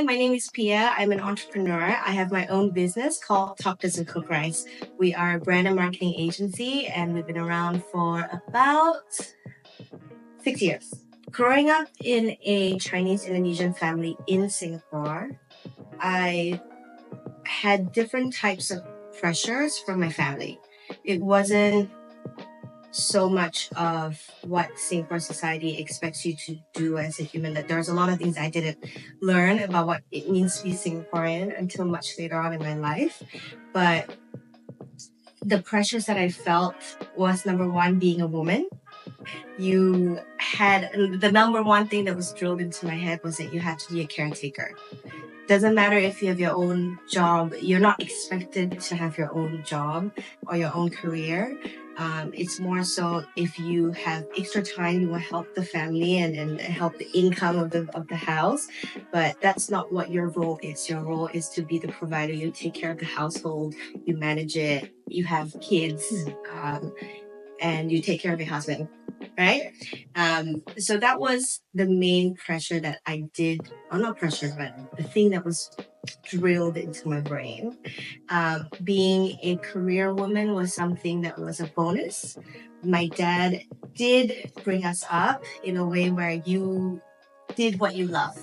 Hi, my name is Pia. I'm an entrepreneur. I have my own business called Talk Doesn't Cook Rice. We are a brand and marketing agency, and we've been around for about 6 years. Growing up in a Chinese Indonesian family in Singapore, I had different types of pressures from my family. It wasn't so much of what Singapore society expects you to do as a human, that there's a lot of things I didn't learn about what it means to be Singaporean until much later on in my life. But the pressures that I felt was, number one, being a woman. You had the number one thing that was drilled into my head was that you had to be a caretaker. Doesn't matter if you have your own job, you're not expected to have your own job or your own career. It's more so if you have extra time, you will help the family and help the income of the house. But that's not what your role is. Your role is to be the provider. You take care of the household, you manage it, you have kids, and you take care of your husband, right? So that was the main pressure that I did, or not pressure, but the thing that was drilled into my brain. Being a career woman was something that was a bonus. My dad did bring us up in a way where you did what you love.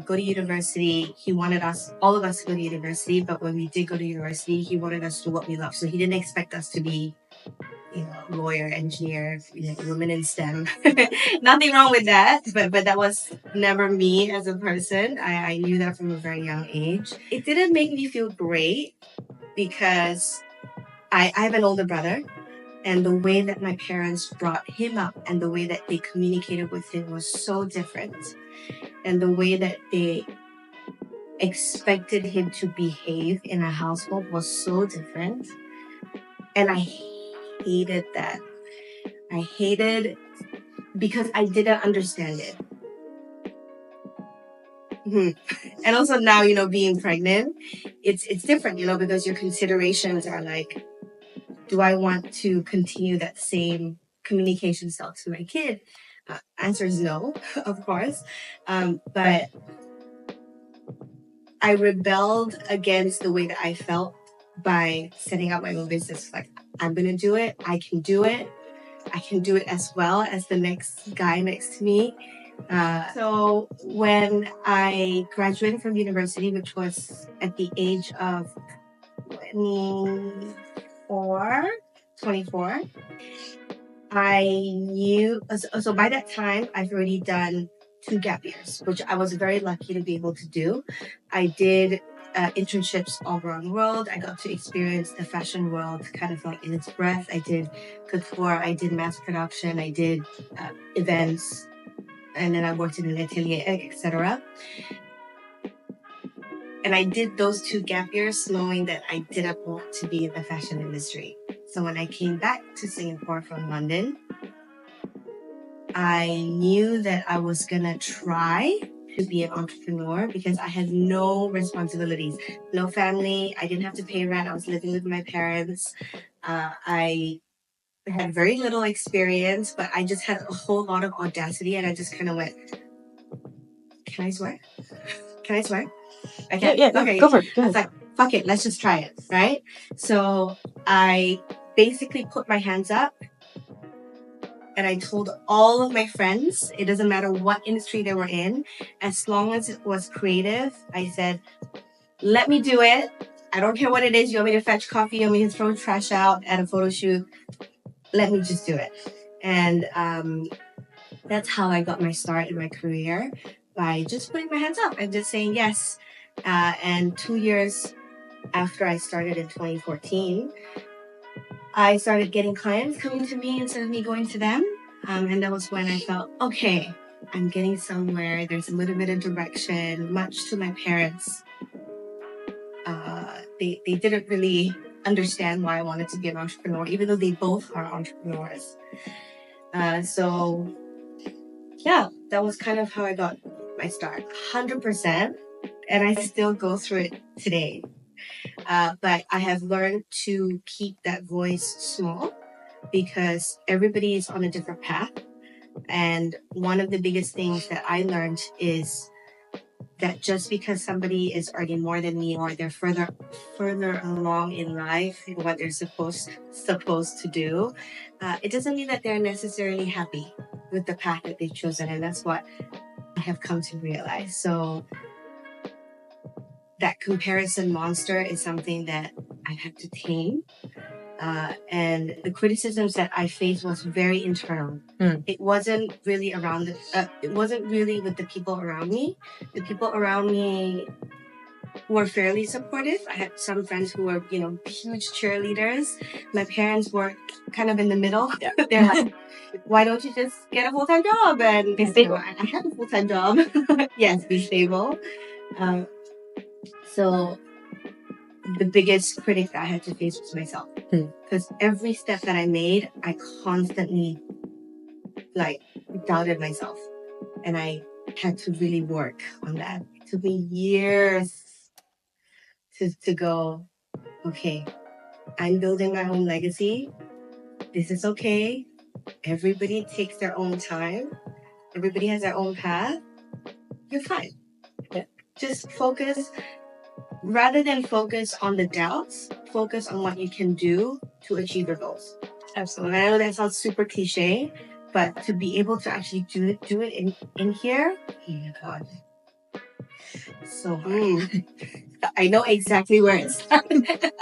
Go to university. He wanted all of us to go to university, but when we did go to university, he wanted us to do what we love. So he didn't expect us to be lawyer, engineer, women in STEM. Nothing wrong with that, but that was never me as a person. I knew that from a very young age. It didn't make me feel great because I have an older brother, and the way that my parents brought him up and the way that they communicated with him was so different. And the way that they expected him to behave in a household was so different. And I hated that. I hated because I didn't understand it. And also now, being pregnant, it's different, because your considerations are like, do I want to continue that same communication style to my kid? Answer is no, of course. But I rebelled against the way that I felt by setting up my own business. Like, I'm going to do it. I can do it. I can do it as well as the next guy next to me. So when I graduated from university, which was at the age of 24, I knew, so by that time, I've already done 2 gap years, which I was very lucky to be able to do. I did internships all around the world. I got to experience the fashion world kind of like in its breath. I did couture, I did mass production, I did events, and then I worked in an atelier, etc. And I did those 2 gap years knowing that I didn't want to be in the fashion industry. So when I came back to Singapore from London, I knew that I was going to try to be an entrepreneur because I had no responsibilities, no family. I didn't have to pay rent. I was living with my parents. I had very little experience, but I just had a whole lot of audacity, and I just kind of went, can I swear? Can I swear? Okay. Yeah, okay. go for it. Go I was like, fuck it, let's just try it, right? So I basically put my hands up and I told all of my friends, it doesn't matter what industry they were in, as long as it was creative, I said, let me do it. I don't care what it is. You want me to fetch coffee? You want me to throw trash out at a photo shoot? Let me just do it. And that's how I got my start in my career, by just putting my hands up and just saying yes. And 2 years after I started in 2014, I started getting clients coming to me instead of me going to them. And that was when I felt, okay, I'm getting somewhere. There's a little bit of direction, much to my parents. They didn't really understand why I wanted to be an entrepreneur, even though they both are entrepreneurs. So yeah, that was kind of how I got my start. 100%. And I still go through it today. But I have learned to keep that voice small because everybody is on a different path. And one of the biggest things that I learned is that just because somebody is earning more than me or they're further along in life in what they're supposed to do, it doesn't mean that they're necessarily happy with the path that they've chosen. And that's what I have come to realize. So that comparison monster is something that I had to tame. And the criticisms that I faced was very internal. It wasn't really it wasn't really with the people around me. The people around me were fairly supportive. I had some friends who were, huge cheerleaders. My parents were kind of in the middle. Yeah. They're like, why don't you just get a full-time job? And be stable. I had a full-time job. Yes, be stable. So the biggest critic that I had to face was myself. Because every step that I made, I constantly doubted myself. And I had to really work on that. It took me years to go, okay, I'm building my own legacy. This is okay. Everybody takes their own time. Everybody has their own path. You're fine. Just focus. Rather than focus on the doubts, focus on what you can do to achieve your goals. Absolutely. And I know that sounds super cliche, but to be able to actually do it in here, oh my God, so hard. I know exactly where it started.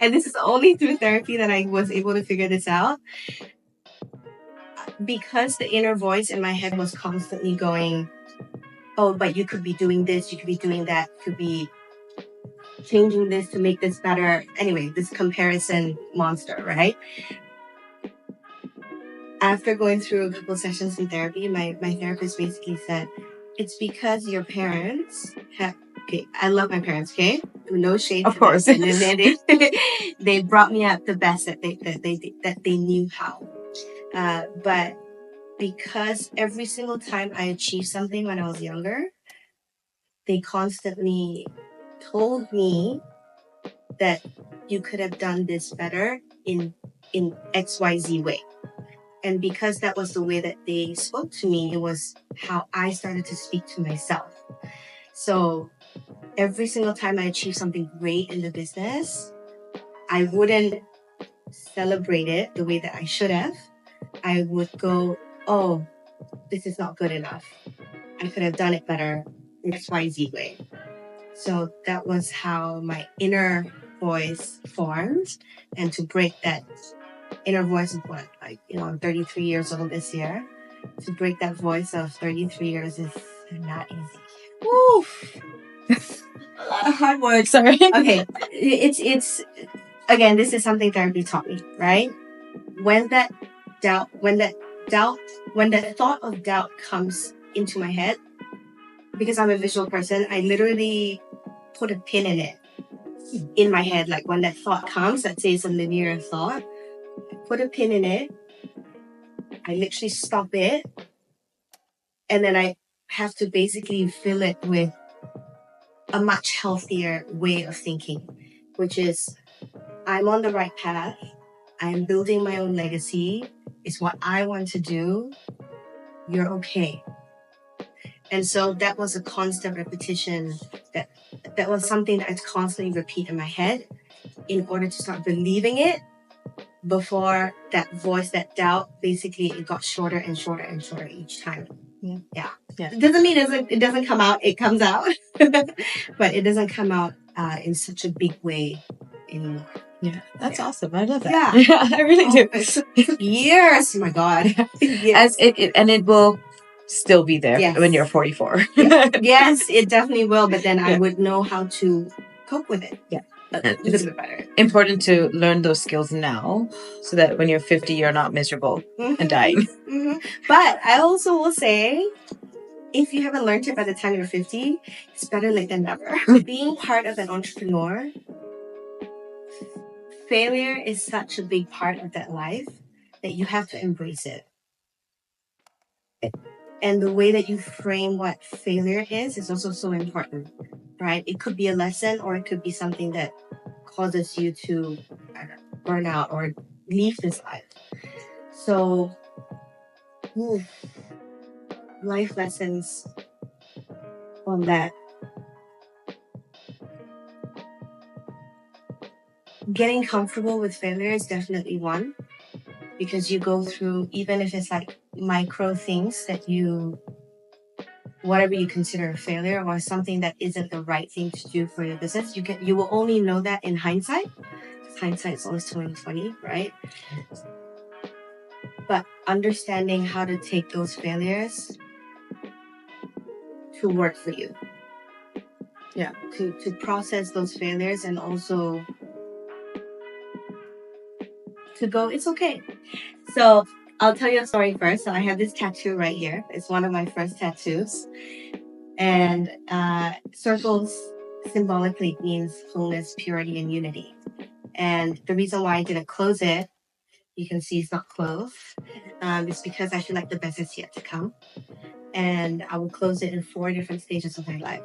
And this is only through therapy that I was able to figure this out. Because the inner voice in my head was constantly going, oh, but you could be doing this, you could be doing that, you could be changing this to make this better. Anyway, this comparison monster, right? After going through a couple of sessions in therapy, my therapist basically said, it's because your parents have, okay, I love my parents, okay? No shade. Of course. And then they brought me up the best that they knew how. But because every single time I achieved something when I was younger, they constantly told me that you could have done this better in XYZ way. And because that was the way that they spoke to me, it was how I started to speak to myself. So every single time I achieved something great in the business, I wouldn't celebrate it the way that I should have. I would go, oh, this is not good enough. I could have done it better in XYZ way. So that was how my inner voice formed. And to break that inner voice of I'm 33 years old this year. To break that voice of 33 years is not easy. Woo! A lot of hard work. Sorry. Okay. It's again, this is something therapy taught me, right? When that thought of doubt comes into my head, because I'm a visual person, I literally put a pin in it in my head. Like when that thought comes, let's say it's a linear thought, I put a pin in it. I literally stop it. And then I have to basically fill it with a much healthier way of thinking, which is I'm on the right path. I'm building my own legacy. It's what I want to do. You're okay. And so that was a constant repetition. That was something that I constantly repeat in my head in order to start believing it. Before that voice, that doubt, basically it got shorter and shorter and shorter each time. Yeah. It doesn't mean it doesn't come out. It comes out, but it doesn't come out in such a big way anymore. Yeah, that's awesome. I love that. Yeah, I really do. It's years. Oh my God. Yes. And it will still be there when you're 44. Yeah. Yes, it definitely will. But then I would know how to cope with it. Yeah. A little bit better. Important to learn those skills now so that when you're 50, you're not miserable and dying. Mm-hmm. But I also will say, if you haven't learned it by the time you're 50, it's better late than never. Being part of an entrepreneur, failure is such a big part of that life that you have to embrace it. And the way that you frame what failure is also so important, right? It could be a lesson or it could be something that causes you to burn out or leave this life. So, life lessons on that. Getting comfortable with failure is definitely one, because you go through, even if it's like micro things that whatever you consider a failure or something that isn't the right thing to do for your business, you will only know that in hindsight. Hindsight is always 20/20, right? But understanding how to take those failures to work for you. Yeah. To process those failures, and also to go, it's okay. So I'll tell you a story first. So I have this tattoo right here. It's one of my first tattoos. And circles symbolically means wholeness, purity, and unity. And the reason why I didn't close it, you can see it's not closed, is because I feel like the best is yet to come. And I will close it in 4 different stages of my life.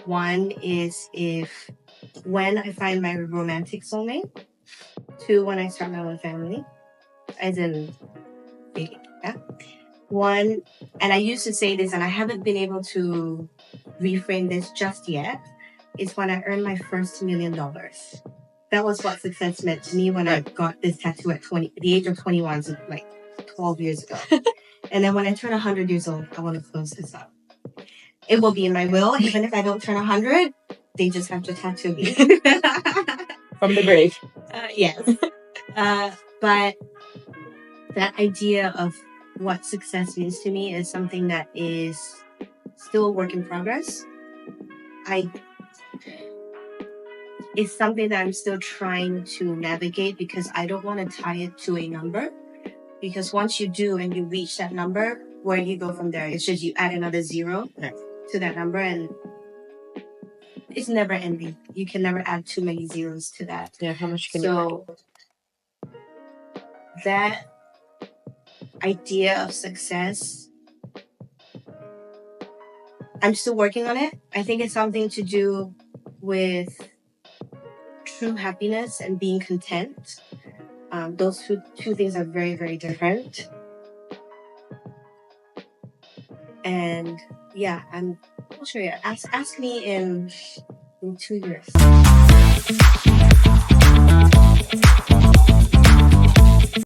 One is when I find my romantic soulmate. 2, when I start my own family, as in dating. Yeah. 1, and I used to say this, and I haven't been able to reframe this just yet, is when I earned my first $1 million. That was what success meant to me when I got this tattoo at the age of 21, so like 12 years ago. And then when I turn 100 years old, I want to close this up. It will be in my will, even if I don't turn 100. They just have to tattoo me. From the grave. Yes. But that idea of what success means to me is something that is still a work in progress. It's something that I'm still trying to navigate, because I don't want to tie it to a number. Because once you do and you reach that number, where do you go from there? It's just you add another 0 to that number, and it's never ending. You can never add too many zeros to that. Yeah, how much can you add? That idea of success, I'm still working on it. I think it's something to do with true happiness and being content. Those two things are very, very different. And yeah, I'll show you. Ask me in 2 years.